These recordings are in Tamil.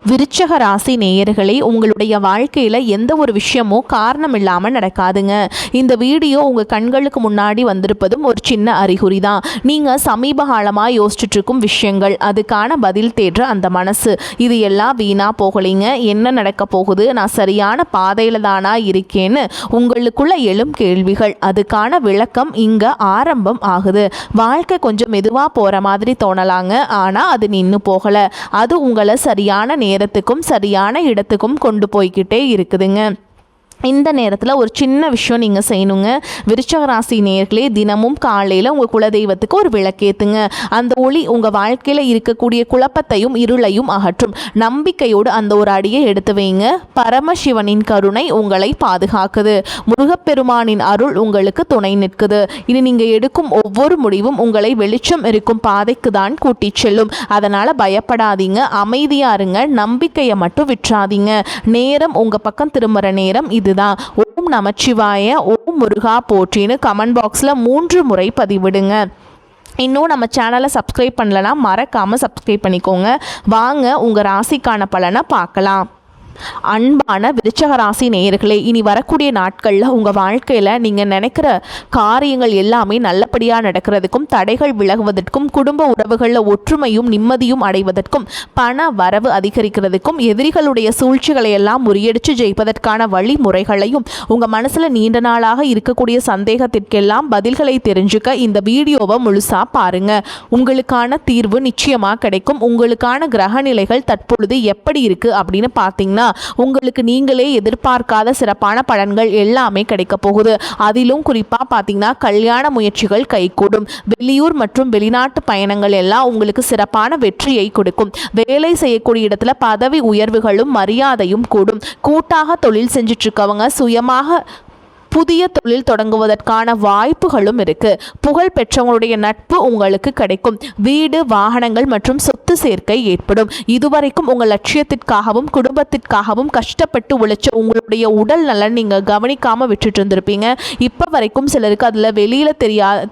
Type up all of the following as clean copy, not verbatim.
விருச்சக ராசி நேயர்களே, உங்களுடைய வாழ்க்கையில் எந்த ஒரு விஷயமும் காரணம் இல்லாமல் நடக்காதுங்க. இந்த வீடியோ உங்கள் கண்களுக்கு முன்னாடி வந்திருப்பதும் ஒரு சின்ன அறிகுறி தான். நீங்கள் சமீப காலமாக யோசிச்சுட்டு இருக்கும் விஷயங்கள், அதுக்கான பதில் தேடுற அந்த மனசு, இது எல்லாம் வீணாக போகலைங்க. என்ன நடக்க போகுது, நான் சரியான பாதையில் தானா இருக்கேன்னு உங்களுக்குள்ள எழும் கேள்விகள், அதுக்கான விளக்கம் இங்கே ஆரம்பம் ஆகுது. வாழ்க்கை கொஞ்சம் மெதுவாக போகிற மாதிரி தோணலாங்க, ஆனால் அது நின்று போகலை. அது உங்களை சரியான நேரத்துக்கும் சரியான இடத்துக்கும் கொண்டு போய்கிட்டே இருக்குதுங்க. இந்த நேரத்தில் ஒரு சின்ன விஷயம் நீங்கள் செய்யணுங்க. விருச்சக ராசி நேயர்களே, தினமும் காலையில் உங்கள் குலதெய்வத்துக்கு ஒரு விளக்கேற்றுங்க. அந்த ஒளி உங்கள் வாழ்க்கையில் இருக்கக்கூடிய குழப்பத்தையும் இருளையும் அகற்றும். நம்பிக்கையோடு அந்த ஒரு அடியை எடுத்து வைங்க. பரமசிவனின் கருணை உங்களை பாதுகாக்குது. முருகப்பெருமானின் அருள் உங்களுக்கு துணை நிற்குது. இனி நீங்கள் எடுக்கும் ஒவ்வொரு முடிவும் உங்களை வெளிச்சம் இருக்கும் பாதைக்கு தான் கூட்டி செல்லும். அதனால் பயப்படாதீங்க, அமைதியாக இருங்க, நம்பிக்கையை மட்டும் விட்டுறாதீங்க. நேரம் உங்கள் பக்கம் திரும்புகிற நேரம் இது தான். ஓம் நமச்சிவாய, ஓம் முருகா போற்றின்னு கமெண்ட் பாக்ஸில் 3 முறை பதிவிடுங்க. இன்னும் நம்ம சேனலை சப்ஸ்கிரைப் பண்ணலன்னா மறக்காமல் சப்ஸ்கிரைப் பண்ணிக்கோங்க. வாங்க உங்கள் ராசிக்கான பலனை பார்க்கலாம். அன்பான விருச்சக ராசி நேயர்களே, இனி வரக்கூடிய நாட்களில் உங்கள் வாழ்க்கையில் நீங்கள் நினைக்கிற காரியங்கள் எல்லாமே நல்லபடியாக நடக்கிறதுக்கும், தடைகள் விலகுவதற்கும், குடும்ப உறவுகளில் ஒற்றுமையும் நிம்மதியும் அடைவதற்கும், பண வரவு அதிகரிக்கிறதுக்கும், எதிரிகளுடைய சூழ்ச்சிகளை எல்லாம் முறியடித்து ஜெயிப்பதற்கான வழிமுறைகளையும், உங்கள் மனசில் நீண்ட நாளாக இருக்கக்கூடிய சந்தேகத்திற்கெல்லாம் பதில்களை தெரிஞ்சுக்க இந்த வீடியோவை முழுசாக பாருங்கள். உங்களுக்கான தீர்வு நிச்சயமாக கிடைக்கும். உங்களுக்கான கிரகநிலைகள் தற்பொழுது எப்படி இருக்குது அப்படின்னு பார்த்தீங்கன்னா, உங்களுக்கு நீங்களே எதிர்பார்க்காத சிறப்பான பலன்கள் எல்லாமே கிடைக்க போகுது. அதிலும் குறிப்பாக பார்த்தீங்கன்னா, கல்யாண முயற்சிகள் கைகூடும். வெளியூர் மற்றும் வெளிநாட்டு பயணங்கள் எல்லாம் உங்களுக்கு சிறப்பான வெற்றியை கொடுக்கும். வேலை செய்யக்கூடிய இடத்துல பதவி உயர்வுகளும் மரியாதையும் கூடும். கூட்டாக தொழில் செஞ்சுட்டு இருக்கவங்க சுயமாக புதிய தொழில் தொடங்குவதற்கான வாய்ப்புகளும் இருக்கு. புகழ் பெற்றவங்களுடைய நட்பு உங்களுக்கு கிடைக்கும். வீடு, வாகனங்கள் மற்றும் சொத்து சேர்க்கை ஏற்படும். இதுவரைக்கும் உங்கள் லட்சியத்திற்காகவும் குடும்பத்திற்காகவும் கஷ்டப்பட்டு உழைச்ச உங்களுடைய உடல் நலன் நீங்கள் கவனிக்காமல் விட்டுட்டு இருந்திருப்பீங்க. இப்போ வரைக்கும் சிலருக்கு அதில் வெளியில்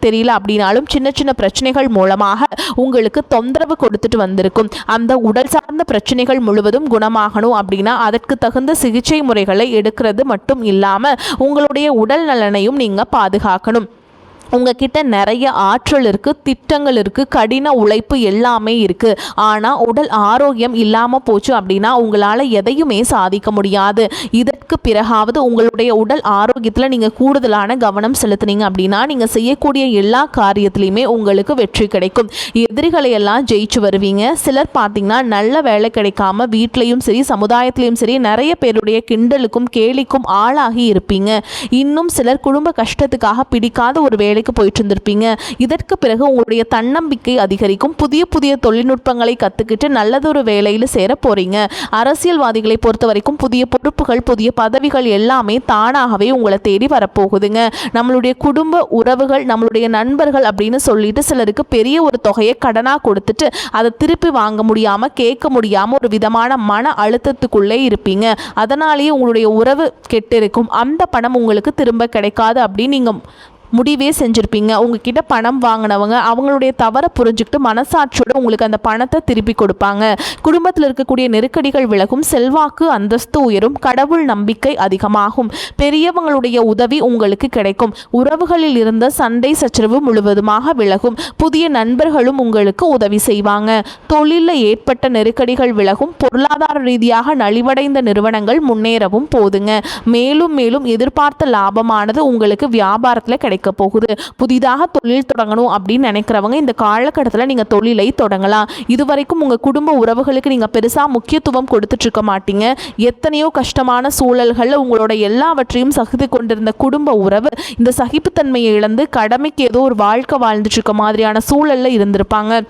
தெரியல அப்படின்னாலும் சின்ன சின்ன பிரச்சனைகள் மூலமாக உங்களுக்கு தொந்தரவு கொடுத்துட்டு வந்திருக்கும். அந்த உடல் சார்ந்த பிரச்சனைகள் முழுவதும் குணமாகணும் அப்படின்னா அதற்கு தகுந்த சிகிச்சை முறைகளை எடுக்கிறது மட்டும் இல்லாமல் உங்களுடைய உடல் நலனையும் நீங்க பாதுகாக்கணும். உங்ககிட்ட நிறைய ஆற்றல் இருக்குது, திட்டங்கள் இருக்குது, கடின உழைப்பு எல்லாமே இருக்குது. ஆனால் உடல் ஆரோக்கியம் இல்லாமல் போச்சு அப்படின்னா உங்களால் எதையுமே சாதிக்க முடியாது. இதற்கு பிறகாவது உங்களுடைய உடல் ஆரோக்கியத்தில் நீங்கள் கூடுதலான கவனம் செலுத்துனீங்க அப்படின்னா நீங்கள் செய்யக்கூடிய எல்லா காரியத்திலையுமே உங்களுக்கு வெற்றி கிடைக்கும். எதிரிகளை எல்லாம் ஜெயிச்சு வருவீங்க. சிலர் பார்த்தீங்கன்னா நல்ல வேலை கிடைக்காம வீட்லேயும் சரி சமுதாயத்திலையும் சரி நிறைய பேருடைய கிண்டலுக்கும் கேலிக்கும் ஆளாகி இருப்பீங்க. இன்னும் சிலர் குடும்ப கஷ்டத்துக்காக பிடிக்காத ஒரு வேலை போயிட்டு இருந்திருப்பீங்க. இதற்கு பிறகு உங்களுடைய தன்னம்பிக்கை அதிகரிக்கும். புதிய புதிய தொழில்நுட்பங்களை கத்துக்கிட்டு நல்லதொரு வேலையில் சேர போறீங்க. அரசியல்வாதிகளை பொறுத்த வரைக்கும் புதிய பொறுப்புகள், புதிய பதவிகள் எல்லாமே தானாகவே உங்களை தேடி வரப்போகுதுங்க. நம்மளுடைய குடும்ப உறவுகள், நம்மளுடைய நண்பர்கள் அப்படின்னு சொல்லிட்டு சிலருக்கு பெரிய ஒரு தொகையை கடனா கொடுத்துட்டு அதை திருப்பி வாங்க முடியாம, கேட்க முடியாம ஒரு விதமான மன அழுத்தத்துக்குள்ளே இருப்பீங்க. அதனாலேயே உங்களுடைய உறவு கெட்டு இருக்கும். அந்த பணம் உங்களுக்கு திரும்ப கிடைக்காது அப்படின்னு நீங்க முடிவே செஞ்சுருப்பீங்க. உங்ககிட்ட பணம் வாங்கினவங்க அவங்களுடைய தவறை புரிஞ்சுக்கிட்டு மனசாட்சியோடு உங்களுக்கு அந்த பணத்தை திருப்பி கொடுப்பாங்க. குடும்பத்தில் இருக்கக்கூடிய நெருக்கடிகள் விலகும். செல்வாக்கு, அந்தஸ்து உயரும். கடவுள் நம்பிக்கை அதிகமாகும். பெரியவங்களுடைய உதவி உங்களுக்கு கிடைக்கும். உறவுகளில் இருந்த சண்டை சச்சரவு முழுவதுமாக விலகும். புதிய நண்பர்களும் உங்களுக்கு உதவி செய்வாங்க. தொழிலில் ஏற்பட்ட நெருக்கடிகள் விலகும். பொருளாதார ரீதியாக நலிவடைந்த நிறுவனங்கள் முன்னேறவும் போதுங்க. மேலும் மேலும் எதிர்பார்த்த லாபமானது உங்களுக்கு வியாபாரத்தில் கிடைக்கும் போகுது. புதிதாக தொழில் தொடங்கணும் அப்படின்னு நினைக்கிறவங்க இந்த காலகட்டத்தில் நீங்க தொழிலை தொடங்கலாம். இதுவரைக்கும் உங்க குடும்ப உறவுகளுக்கு நீங்க பெருசா முக்கியத்துவம் கொடுத்துட்டு இருக்க மாட்டீங்க. எத்தனையோ கஷ்டமான சூழல்கள் உங்களோட எல்லாவற்றையும் சகித்து கொண்டிருந்த குடும்ப உறவு இந்த சகிப்புத்தன்மையை இழந்து கடமைக்கு ஏதோ ஒரு வாழ்க்கை வாழ்ந்துட்டு இருக்க மாதிரியான சூழல்ல இருந்திருப்பாங்க.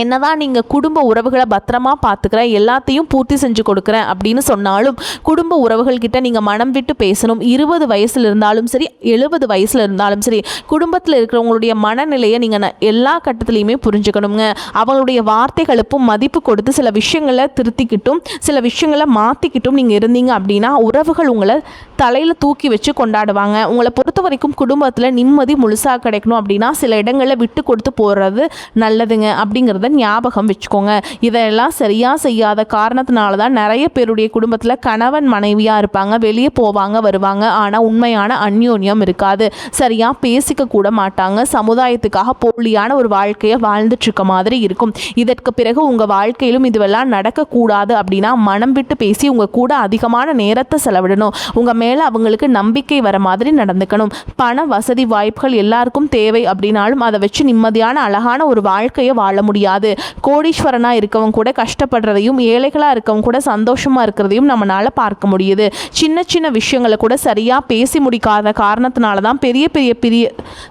என்னதான் நீங்கள் குடும்ப உறவுகளை பத்திரமா பார்த்துக்கிறேன், எல்லாத்தையும் பூர்த்தி செஞ்சு கொடுக்குறேன் அப்படின்னு சொன்னாலும் குடும்ப உறவுகள்கிட்ட நீங்கள் மனம் விட்டு பேசணும். 20 வயசில் இருந்தாலும் சரி 70 வயசில் இருந்தாலும் சரி குடும்பத்தில் இருக்கிறவங்களுடைய மனநிலையை நீங்கள் எல்லா கட்டத்துலையுமே புரிஞ்சுக்கணுங்க. அவங்களுடைய வார்த்தைகளுக்கும் மதிப்பு கொடுத்து சில விஷயங்களை திருத்திக்கிட்டும் சில விஷயங்களை மாற்றிக்கிட்டும் நீங்கள் இருந்தீங்க அப்படின்னா உறவுகள் உங்களை தலையில் தூக்கி வச்சு கொண்டாடுவாங்க. உங்களை பொறுத்த வரைக்கும் குடும்பத்தில் நிம்மதி முழுசாக கிடைக்கணும் அப்படின்னா சில இடங்களில் விட்டு கொடுத்து போடுறது நல்லதுங்க அப்படிங்கிறது அப்படிங்கிறத ஞாபகம் வச்சுக்கோங்க. இதெல்லாம் சரியாக செய்யாத காரணத்தினால தான் நிறைய பேருடைய குடும்பத்தில் கணவன் மனைவியாக இருப்பாங்க, வெளியே போவாங்க வருவாங்க, ஆனால் உண்மையான அந்யோன்யம் இருக்காது. சரியாக பேசிக்க கூட மாட்டாங்க, சமுதாயத்துக்காக போலியான ஒரு வாழ்க்கையை வாழ்ந்துட்டு இருக்க மாதிரி இருக்கும். இதற்கு பிறகு உங்கள் வாழ்க்கையிலும் இதுவெல்லாம் நடக்கக்கூடாது அப்படின்னா மனம் விட்டு பேசி உங்கள் கூட அதிகமான நேரத்தை செலவிடணும். உங்கள் மேலே அவங்களுக்கு நம்பிக்கை வர மாதிரி நடந்துக்கணும். பண வசதி வாய்ப்புகள் எல்லாருக்கும் தேவை அப்படின்னாலும் அதை வச்சு நிம்மதியான அழகான ஒரு வாழ்க்கையை வாழ முடியாது. கோடீஸ்வரனாக இருக்கவங்க கூட கஷ்டப்படுறதையும் ஏழைகளாக இருக்கவங்க கூட சந்தோஷமாக இருக்கிறதையும் நம்மளால் பார்க்க முடியுது. சின்ன சின்ன விஷயங்களை கூட சரியாக பேசி முடிக்காத காரணத்தினால தான் பெரிய பெரிய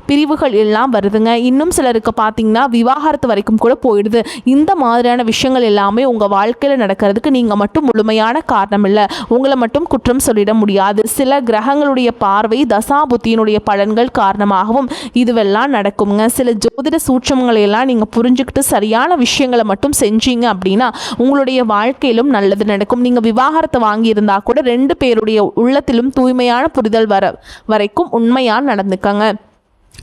பிரிவுகள் எல்லாம் வருதுங்க. இன்னும் சிலருக்கு பார்த்தீங்கன்னா விவாகரத்து வரைக்கும் கூட போயிடுது. இந்த மாதிரியான விஷயங்கள் எல்லாமே உங்கள் வாழ்க்கையில் நடக்கிறதுக்கு நீங்கள் மட்டும் முழுமையான காரணம் இல்லை. உங்களை மட்டும் குற்றம் சொல்லிட முடியாது. சில கிரகங்களுடைய பார்வை தசாபுத்தியினுடைய பலன்கள் காரணமாகவும் இதுவெல்லாம் நடக்குங்க. சில ஜோதிட சூட்சமங்களை எல்லாம் நீங்கள் புரிஞ்சுக்கிட்டு சரியான விஷயங்களை மட்டும் செஞ்சீங்க அப்படின்னா உங்களுடைய வாழ்க்கையிலும் நல்லது நடக்கும். நீங்கள் விவாகரத்தை வாங்கியிருந்தா கூட 2 பேருடைய உள்ளத்திலும் தூய்மையான புரிதல் வரைக்கும் உண்மையாக நடந்துக்கங்க.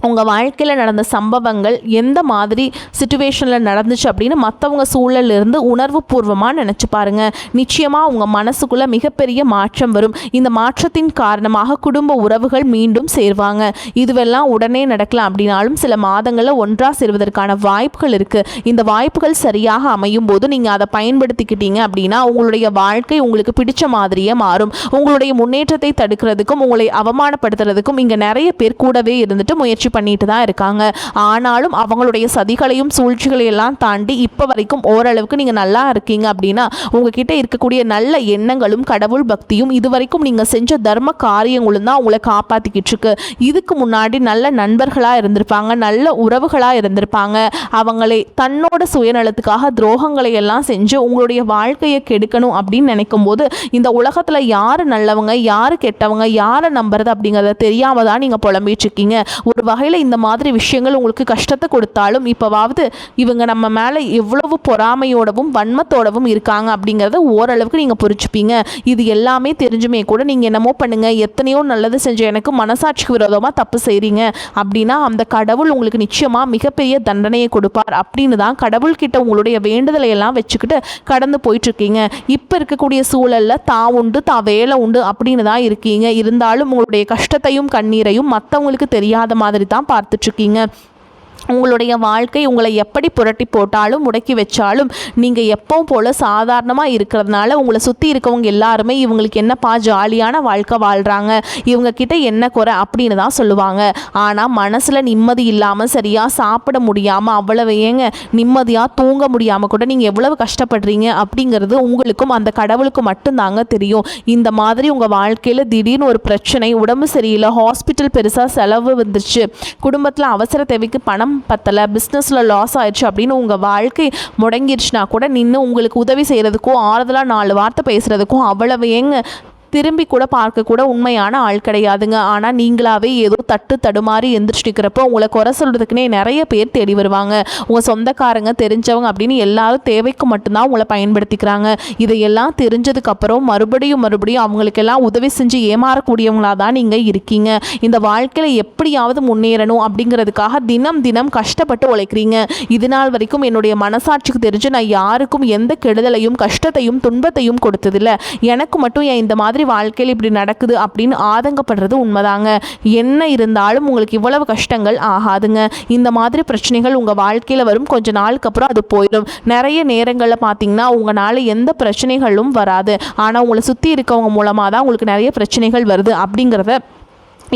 உங்கள் வாழ்க்கையில் நடந்த சம்பவங்கள் எந்த மாதிரி சிச்சுவேஷனில் நடந்துச்சு அப்படின்னு மற்றவங்க சூழலிருந்து உணர்வு பூர்வமாக நினச்சி பாருங்கள். நிச்சயமாக உங்கள் மனசுக்குள்ளே மிகப்பெரிய மாற்றம் வரும். இந்த மாற்றத்தின் காரணமாக குடும்ப உறவுகள் மீண்டும் சேர்வாங்க. இதுவெல்லாம் உடனே நடக்கலாம் அப்படின்னாலும் சில மாதங்களில் ஒன்றாக சேர்வதற்கான வாய்ப்புகள் இருக்குது. இந்த வாய்ப்புகள் சரியாக அமையும் போது நீங்கள் அதை பயன்படுத்திக்கிட்டீங்க அப்படின்னா உங்களுடைய வாழ்க்கை உங்களுக்கு பிடிச்ச மாதிரியே மாறும். உங்களுடைய முன்னேற்றத்தை தடுக்கிறதுக்கும் உங்களை அவமானப்படுத்துறதுக்கும் இங்கே நிறைய பேர் கூடவே இருந்துட்டு முயற்சி பண்ணிட்டு தான் இருக்காங்க. ஆனாலும் அவங்களுடைய சதிகளையும் சூழ்ச்சிகளையும் எல்லாம் தாண்டி இப்போ வரைக்கும் ஓரளவுக்கு நீங்கள் நல்லா இருக்கீங்க அப்படின்னா உங்ககிட்ட இருக்கக்கூடிய நல்ல எண்ணங்களும் கடவுள் பக்தியும் இதுவரைக்கும் நீங்கள் செஞ்ச தர்ம காரியங்களும் தான் உங்களை காப்பாற்றிக்கிட்டு இருக்கு. இதுக்கு முன்னாடி நல்ல நண்பர்களாக இருந்திருப்பாங்க, நல்ல உறவுகளாக இருந்திருப்பாங்க. அவங்களை தன்னோட சுயநலத்துக்காக துரோகங்களை எல்லாம் செஞ்சு உங்களுடைய வாழ்க்கையை கெடுக்கணும் அப்படின்னு நினைக்கும் போது இந்த உலகத்தில் யார் நல்லவங்க யார் கெட்டவங்க யாரை நம்புறது அப்படிங்கிறத தெரியாமல் தான் நீங்கள் புலம்பிட்டு இருக்கீங்க. ஒரு வகையில் இந்த மாதிரி விஷயங்கள் உங்களுக்கு கஷ்டத்தை கொடுத்தாலும் இப்போவாவது இவங்க நம்ம மேலே எவ்வளவு பொறாமையோடவும் வன்மத்தோடவும் இருக்காங்க அப்படிங்கிறத ஓரளவுக்கு நீங்கள் புரிச்சுப்பீங்க. இது எல்லாமே தெரிஞ்சுமே கூட நீங்கள் என்னமோ பண்ணுங்கள், எத்தனையோ நல்லது செஞ்ச எனக்கு மனசாட்சிக்கு விரோதமாக தப்பு செய்கிறீங்க அப்படின்னா அந்த கடவுள் உங்களுக்கு நிச்சயமாக மிகப்பெரிய தண்டனையை கொடுப்பார் அப்படின்னு தான் கடவுள்கிட்ட உங்களுடைய வேண்டுதலை எல்லாம் வச்சுக்கிட்டு கடந்து போயிட்டுருக்கீங்க. இப்போ இருக்கக்கூடிய சூழலில் தான் உண்டு தான் வேலை உண்டு அப்படின்னு தான் இருக்கீங்க. இருந்தாலும் உங்களுடைய கஷ்டத்தையும் கண்ணீரையும் மற்றவங்களுக்கு தெரியாத மாதிரி தான் பார்த்துட்ருக்கீங்க. உங்களுடைய வாழ்க்கை உங்களை எப்படி புரட்டி போட்டாலும் முடக்கி வச்சாலும் நீங்கள் எப்பவும் போல் சாதாரணமாக இருக்கிறதுனால உங்களை சுற்றி இருக்கவங்க எல்லாருமே இவங்களுக்கு என்னப்பா ஜாலியான வாழ்க்கை வாழ்கிறாங்க, இவங்கக்கிட்ட என்ன குறை அப்படின்னு தான் சொல்லுவாங்க. ஆனால் மனசில் நிம்மதி இல்லாமல் சரியாக சாப்பிட முடியாமல் அவ்வளவு ஏங்க நிம்மதியாக தூங்க முடியாமல் கூட நீங்கள் எவ்வளவு கஷ்டப்படுறீங்க அப்படிங்கிறது உங்களுக்கும் அந்த கடவுளுக்கும் மட்டும்தாங்க தெரியும். இந்த மாதிரி உங்கள் வாழ்க்கையில் திடீர்னு ஒரு பிரச்சனை, உடம்பு சரியில்லை, ஹாஸ்பிட்டல் பெருசாக செலவு வந்துருச்சு, குடும்பத்தில் அவசர தேவைக்கு பணம் பத்தலை, பிஸ்னஸில் லாஸ் ஆயிடுச்சு அப்படின்னு உங்கள் வாழ்க்கை முடங்கிடுச்சுனா கூட நின்று உங்களுக்கு உதவி செய்கிறதுக்கும் ஆறுதலாக 4 வார்த்தை பேசுகிறதுக்கும் அவ்வளவு ஏங்க திரும்பி கூட பார்க்க கூட உண்மையான ஆள் கிடையாதுங்க. ஆனால் நீங்களாவே ஏதோ தட்டு தடுமாறி எந்திரிச்சு நிற்கிறப்போ உங்களை குறை சொல்கிறதுக்குனே நிறைய பேர் தேடி வருவாங்க. உங்கள் சொந்தக்காரங்க தெரிஞ்சவங்க அப்படின்னு எல்லாரும் தேவைக்கு மட்டும்தான் உங்களை பயன்படுத்திக்கிறாங்க. இதையெல்லாம் தெரிஞ்சதுக்கப்புறம் மறுபடியும் அவங்களுக்கெல்லாம் உதவி செஞ்சு ஏமாறக்கூடியவங்களாக தான் நீங்கள் இருக்கீங்க. இந்த வாழ்க்கையில் எப்படியாவது முன்னேறணும் அப்படிங்கிறதுக்காக தினம் கஷ்டப்பட்டு உழைக்கிறீங்க. இது நாள் வரைக்கும் என்னுடைய மனசாட்சிக்கு தெரிஞ்சு நான் யாருக்கும் எந்த கெடுதலையும் கஷ்டத்தையும் துன்பத்தையும் கொடுத்ததில்லை. எனக்கு மட்டும் இந்த மாதிரி வாழ்க்கையில் இப்படி நடக்குது அப்படின்னு ஆதங்கப்படுறது உண்மைதாங்க. என்ன இருந்தாலும் உங்களுக்கு இவ்வளவு கஷ்டங்கள் ஆகாதுங்க. இந்த மாதிரி பிரச்சனைகள் உங்கள் வாழ்க்கையில் வரும், கொஞ்ச நாளுக்கு அப்புறம் அது போயிடும். நிறைய நேரங்களில் பார்த்தீங்கன்னா உங்களால் எந்த பிரச்சனைகளும் வராது, ஆனால் உங்களை சுற்றி இருக்கவங்க மூலமாக தான் உங்களுக்கு நிறைய பிரச்சனைகள் வருது அப்படிங்கிறத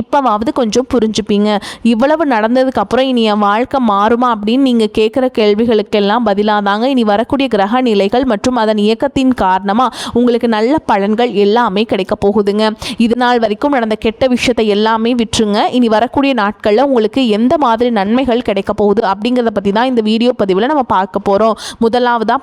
இப்போவாவது கொஞ்சம் புரிஞ்சுப்பீங்க. இவ்வளவு நடந்ததுக்கப்புறம் இனி என் வாழ்க்கை மாறுமா அப்படின்னு நீங்கள் கேட்குற கேள்விகளுக்கெல்லாம் பதிலாக தாங்க இனி வரக்கூடிய கிரக நிலைகள் மற்றும் அதன் இயக்கத்தின் காரணமாக உங்களுக்கு நல்ல பலன்கள் எல்லாமே கிடைக்க போகுதுங்க. இது நாள் வரைக்கும் நடந்த கெட்ட விஷயத்தை எல்லாமே விட்டுருங்க. இனி வரக்கூடிய நாட்களில் உங்களுக்கு எந்த மாதிரி நன்மைகள் கிடைக்க போகுது அப்படிங்கிறத பற்றி தான் இந்த வீடியோ பதிவில் நம்ம பார்க்க போகிறோம். முதலாவதாக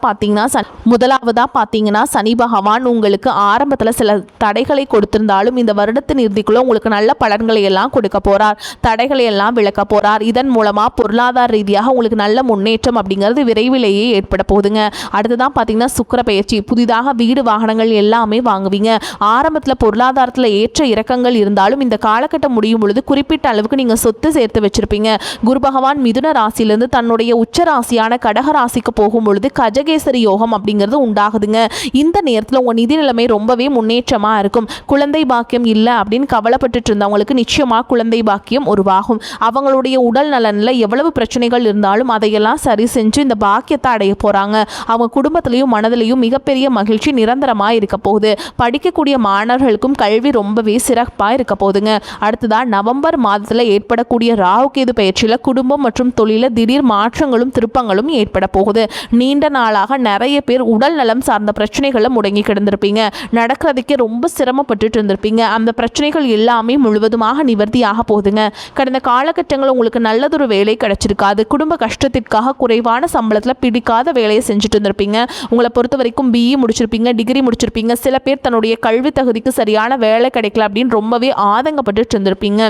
பார்த்தீங்கன்னா சனி பகவான் உங்களுக்கு ஆரம்பத்தில் சில தடைகளை கொடுத்திருந்தாலும் இந்த வருடத்தின் இறுதிக்குள்ளே உங்களுக்கு நல்ல பலன் பலன்களை எல்லாம் கொடுக்க போறார், தடைகளை எல்லாம் விளக்க போறார். இதன் மூலமா பொருளாதார ரீதியாக உங்களுக்கு நல்ல முன்னேற்றம் அப்படிங்கிறது விரைவிலேயே ஏற்பட போகுதுங்க. அடுத்ததான் பார்த்தீங்கன்னா சுக்கிர பெயர்ச்சி. புதிதாக வீடு வாகனங்கள் எல்லாமே வாங்குவீங்க. ஆரம்பத்தில் பொருளாதாரத்தில் ஏற்ற இறக்கங்கள் இருந்தாலும் இந்த காலகட்டம் முடியும் பொழுது குறிப்பிட்ட அளவுக்கு நீங்கள் சொத்து சேர்த்து வச்சிருப்பீங்க. குரு பகவான் மிதுன ராசியிலிருந்து தன்னுடைய உச்ச ராசியான கடக ராசிக்கு போகும் பொழுது கஜகேசரி யோகம் அப்படிங்கிறது உண்டாகுதுங்க. இந்த நேரத்தில் உங்கள் நிதி நிலைமை ரொம்பவே முன்னேற்றமாக இருக்கும். குழந்தை பாக்கியம் இல்லை அப்படின்னு கவலைப்பட்டு இருந்தவங்களுக்கு நிச்சயமாக குழந்தை பாக்கியம் உருவாகும். அவங்களுடைய உடல் நலனில் எவ்வளவு பிரச்சனைகள் இருந்தாலும் அதையெல்லாம் சரி செஞ்சு இந்த பாக்கியத்தை அடைய போகிறாங்க. அவங்க குடும்பத்திலையும் மனதிலையும் மிகப்பெரிய மகிழ்ச்சி நிரந்தரமாக இருக்க போகுது. படிக்கக்கூடிய மாணவர்களுக்கும் கல்வி ரொம்பவே சிறப்பாக இருக்க போகுதுங்க. அடுத்ததான் நவம்பர் மாதத்தில் ஏற்படக்கூடிய ராகு கேது பயிற்சியில் குடும்பம் மற்றும் தொழில திடீர் மாற்றங்களும் திருப்பங்களும் ஏற்பட போகுது. நீண்ட நாளாக நிறைய பேர் உடல் நலம் சார்ந்த பிரச்சனைகளை முடங்கி கிடந்திருப்பீங்க. நடக்கிறதுக்கே ரொம்ப சிரமப்பட்டு இருந்திருப்பீங்க. அந்த பிரச்சனைகள் எல்லாமே முழுவதுமாக நிவர்த்தியாக போகுதுங்க. கடந்த காலகட்டங்கள் உங்களுக்கு நல்லதொரு வேலை கிடைச்சிருக்காது. குடும்ப கஷ்டத்திற்காக குறைவான சம்பளத்தில் பிடிக்காத வேலையை செஞ்சுட்டு இருந்திருப்பீங்க. உங்களை பொறுத்த வரைக்கும் பிஇ முடிச்சிருப்பீங்க, டிகிரி முடிச்சிருப்பீங்க. சில பேர் தன்னுடைய கல்வி தகுதிக்கு சரியான வேலை கிடைக்கல அப்படின்னு ரொம்பவே ஆதங்கப்பட்டு இருந்திருப்பீங்க.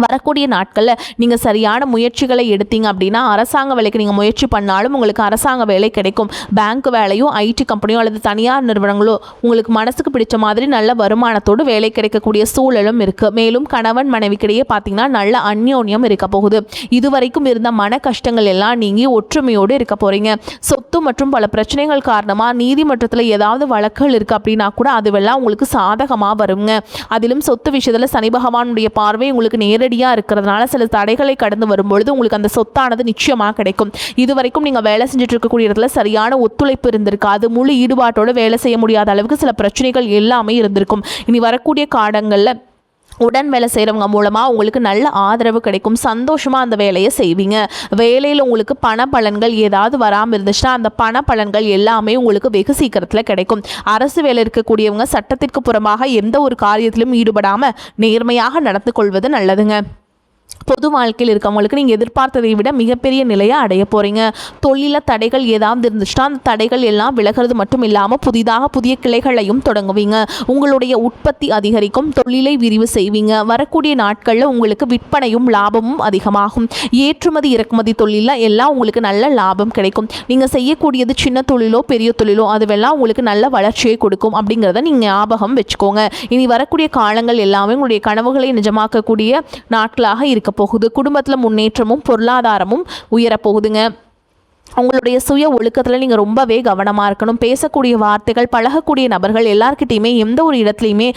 வரக்கூடிய நாட்களில் நீங்கள் சரியான முயற்சிகளை எடுத்தீங்க அப்படின்னா அரசாங்க வேலைக்கு நீங்கள் முயற்சி பண்ணாலும் உங்களுக்கு அரசாங்க வேலை கிடைக்கும். பேங்க் வேலையோ ஐடி கம்பெனியோ அல்லது தனியார் நிறுவனங்களோ உங்களுக்கு மனசுக்கு பிடிச்ச மாதிரி நல்ல வருமானத்தோடு வேலை கிடைக்கக்கூடிய சூழலும் இருக்குது. மேலும் கணவன் மனைவிக்கிடையே பார்த்தீங்கன்னா நல்ல அந்யோன்யம் இருக்க போகுது. இதுவரைக்கும் இருந்த மன கஷ்டங்கள் எல்லாம் நீங்கி ஒற்றுமையோடு இருக்க போகிறீங்க. சொத்து மற்றும் பல பிரச்சனைகள் காரணமாக நீதிமன்றத்தில் ஏதாவது வழக்குகள் இருக்குது அப்படின்னா கூட அதுவெல்லாம் உங்களுக்கு சாதகமாக வருங்க. அதிலும் சொத்து விஷயத்தில் சனி பகவானுடைய பார்வை உங்களுக்கு நேரடியாக இருக்கிறதுனால சில தடைகளை கடந்து வரும்பொழுது உங்களுக்கு அந்த சொத்தானது நிச்சயமாக கிடைக்கும். இதுவரைக்கும் நீங்கள் வேலை செஞ்சுட்டு இருக்கக்கூடிய இடத்துல சரியான ஒத்துழைப்பு இருந்திருக்காது. முழு ஈடுபாட்டோடு வேலை செய்ய முடியாத அளவுக்கு சில பிரச்சனைகள் எல்லாமே இருந்திருக்கும். இனி வரக்கூடிய காலங்களில் உடன் வேலை செய்கிறவங்க மூலமாக உங்களுக்கு நல்ல ஆதரவு கிடைக்கும். சந்தோஷமாக அந்த வேலையை செய்வீங்க. வேலையில் உங்களுக்கு பண பலன்கள் ஏதாவது வராமல் இருந்துச்சுன்னா அந்த பண பலன்கள் எல்லாமே உங்களுக்கு வெகு சீக்கிரத்தில் கிடைக்கும். அரசு வேலை இருக்கக்கூடியவங்க சட்டத்திற்கு புறமாக எந்த ஒரு காரியத்திலும் ஈடுபடாமல் நேர்மையாக நடந்து கொள்வது நல்லதுங்க. பொது வாழ்க்கையில் இருக்கவங்களுக்கு நீங்கள் எதிர்பார்த்ததை விட மிகப்பெரிய நிலையை அடைய போகிறீங்க. தொழில தடைகள் ஏதாவது இருந்துச்சுன்னா அந்த தடைகள் எல்லாம் விலகிறது மட்டும் இல்லாமல் புதிதாக புதிய கிளைகளையும் தொடங்குவீங்க. உங்களுடைய உற்பத்தி அதிகரிக்கும். தொழிலை விரிவு செய்வீங்க. வரக்கூடிய நாட்களில் உங்களுக்கு விற்பனையும் லாபமும் அதிகமாகும். ஏற்றுமதி இறக்குமதி தொழிலில் எல்லாம் உங்களுக்கு நல்ல லாபம் கிடைக்கும். நீங்கள் செய்யக்கூடியது சின்ன தொழிலோ பெரிய தொழிலோ அதுவெல்லாம் உங்களுக்கு நல்ல வளர்ச்சியை கொடுக்கும் அப்படிங்கிறத நீங்கள் ஞாபகம் வச்சுக்கோங்க. இனி வரக்கூடிய காலங்கள் எல்லாமே உங்களுடைய கனவுகளை நிஜமாக்கக்கூடிய நாட்களாக இருக்க போகுது. குடும்பத்தில் முன்னேற்றமும் பொருளாதாரமும் உயரப்போகுதுங்க. உங்களுடைய சுய ஒழுக்கத்தில் நீங்கள் ரொம்பவே கவனமாக இருக்கணும். பேசக்கூடிய வார்த்தைகள், பழகக்கூடிய நபர்கள் எல்லார்கிட்டையுமே எந்த ஒரு இடத்துலையுமே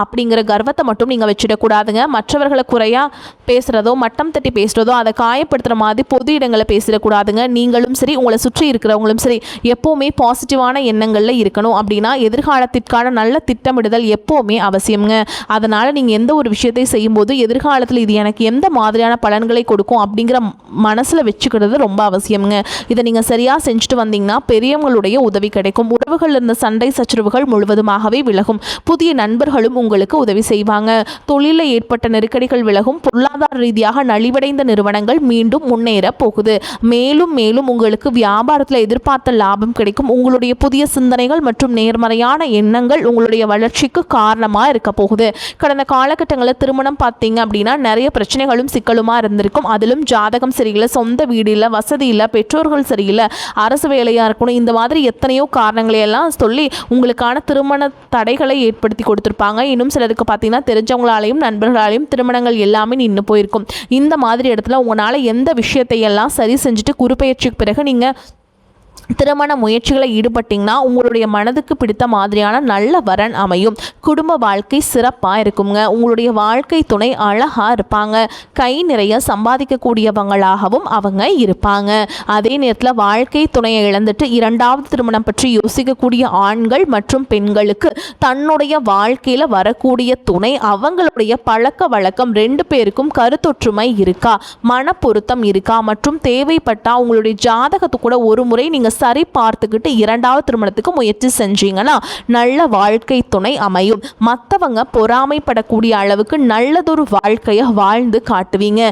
அப்படிங்கிற கர்வத்தை மட்டும் நீங்கள் வச்சிடக்கூடாதுங்க. மற்றவர்களை குறையாக பேசுகிறதோ மட்டம் தட்டி பேசுகிறதோ அதை காயப்படுத்துகிற மாதிரி பொது இடங்களை பேசிடக்கூடாதுங்க. நீங்களும் சரி உங்களை சுற்றி இருக்கிறவங்களும் சரி எப்போவுமே பாசிட்டிவான எண்ணங்களில் இருக்கணும். அப்படின்னா எதிர்காலத்திற்கான நல்ல திட்டமிடுதல் எப்போவுமே அவசியம்ங்க. அதனால் நீங்கள் எந்த ஒரு விஷயத்தை செய்யும்போது எதிர்காலத்தில் இது எனக்கு எந்த மாதிரியான பலன்களை கொடுக்கும் அப்படிங்கிற மனசில் வச்சுக்கிறது ரொம்ப அவசியம்ங்க. இதை நீங்கள் சரியாக செஞ்சுட்டு வந்தீங்கன்னா பெரியவங்களுடைய உதவி கிடைக்கும். உறவுகள் இருந்த சண்டை சச்சரவுகள் முழுவதுமாகவே விலகும். புதிய நண்பர்களும் உங்களுக்கு உதவி செய்வாங்க. தொழிலில் ஏற்பட்ட நெருக்கடிகள் விலகும். பொருளாதார ரீதியாக நலிவடைந்த நிறுவனங்கள் மீண்டும் முன்னேற போகுது. மேலும் மேலும் உங்களுக்கு வியாபாரத்தில் எதிர்பார்த்த லாபம் கிடைக்கும். உங்களுடைய புதிய சிந்தனைகள் மற்றும் நேர்மறையான எண்ணங்கள் உங்களுடைய வளர்ச்சிக்கு காரணமாக இருக்க போகுது. கடந்த காலகட்டங்களில் திருமணம் பார்த்தீங்க அப்படின்னா நிறைய பிரச்சனைகளும் சிக்கலுமா இருந்திருக்கும். அதிலும் ஜாதகம் சரியில்லை, சொந்த வீடு இல்லை, வசதி இல்லை, பெற்றோர்கள் சரியில்லை, அரசு வேலையாக இருக்கணும், இந்த மாதிரி எத்தனையோ காரணங்களையெல்லாம் சொல்லி உங்களுக்கான திருமண தடைகளை ஏற்படுத்தி கொடுத்துருப்பாங்க. இன்னும் சிலருக்கு பார்த்தீங்கன்னா தெரிஞ்சவங்களாலையும் நண்பர்களாலையும் திருமணங்கள் எல்லாமே நின்று போயிருக்கும். இந்த மாதிரி இடத்துல உங்களால் எந்த விஷயத்தையெல்லாம் சரி செஞ்சுட்டு குருப்பெயர்ச்சிக்கு பிறகு நீங்கள் திருமண முயற்சிகளை ஈடுபட்டிங்கன்னா உங்களுடைய மனதுக்கு பிடித்த மாதிரியான நல்ல வரன் அமையும். குடும்ப வாழ்க்கை சிறப்பாக இருக்குங்க. உங்களுடைய வாழ்க்கை துணை அழகாக இருப்பாங்க. கை நிறைய சம்பாதிக்கக்கூடியவங்களாகவும் அவங்க இருப்பாங்க. அதே நேரத்தில் வாழ்க்கை துணையை இழந்துட்டு இரண்டாவது திருமணம் பற்றி யோசிக்கக்கூடிய ஆண்கள் மற்றும் பெண்களுக்கு தன்னுடைய வாழ்க்கையில் வரக்கூடிய துணை அவங்களுடைய பழக்க வழக்கம் ரெண்டு பேருக்கும் கருத்தொற்றுமை இருக்கா, மன பொருத்தம் இருக்கா மற்றும் தேவைப்பட்டால் உங்களுடைய ஜாதகத்தை கூட ஒரு முறை நீங்கள் சரி பார்த்துக்கிட்டு இரண்டாவது திருமணத்துக்கு முயற்சி செஞ்சீங்கன்னா நல்ல வாழ்க்கை துணை அமையும். மற்றவங்க பொறாமைப்படக்கூடிய அளவுக்கு நல்லதொரு வாழ்க்கையை வாழ்ந்து காட்டுவீங்க.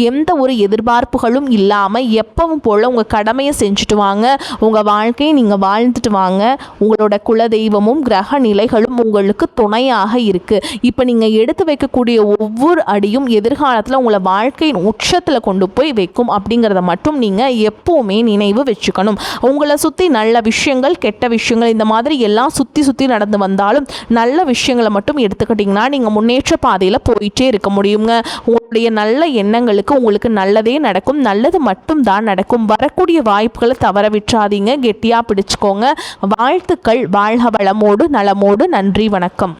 எந்த ஒரு எதிர்பார்ப்புகளும் இல்லாமல் எப்பவும் போல் உங்கள் கடமையை செஞ்சுட்டு வாங்க. உங்கள் வாழ்க்கையை நீங்கள் வாழ்ந்துட்டு வாங்க. உங்களோட குலதெய்வமும் கிரக நிலைகளும் உங்களுக்கு துணையாக இருக்குது. இப்போ நீங்கள் எடுத்து வைக்கக்கூடிய ஒவ்வொரு அடியும் எதிர்காலத்தில் உங்களை வாழ்க்கையின் உச்சத்தில் கொண்டு போய் வைக்கும் அப்படிங்கிறத மட்டும் நீங்கள் எப்போவுமே நினைவு வச்சுக்கணும். உங்களை சுற்றி நல்ல விஷயங்கள் கெட்ட விஷயங்கள் இந்த மாதிரி எல்லாம் சுற்றி சுற்றி நடந்து வந்தாலும் நல்ல விஷயங்களை மட்டும் எடுத்துக்கிட்டிங்கன்னா நீங்கள் முன்னேற்ற பாதையில் போயிட்டே இருக்க முடியுங்க. உங்களுடைய நல்ல எண்ணங்களுக்கு உங்களுக்கு நல்லதே நடக்கும். நல்லது மட்டும் தான் நடக்கும். வரக்கூடிய வாய்ப்புகளை தவற விட்டுறாதீங்க. கெட்டியாக பிடிச்சுக்கோங்க. வாழ்த்துக்கள். வாழ்க வளமோடு நலமோடு. நன்றி. வணக்கம்.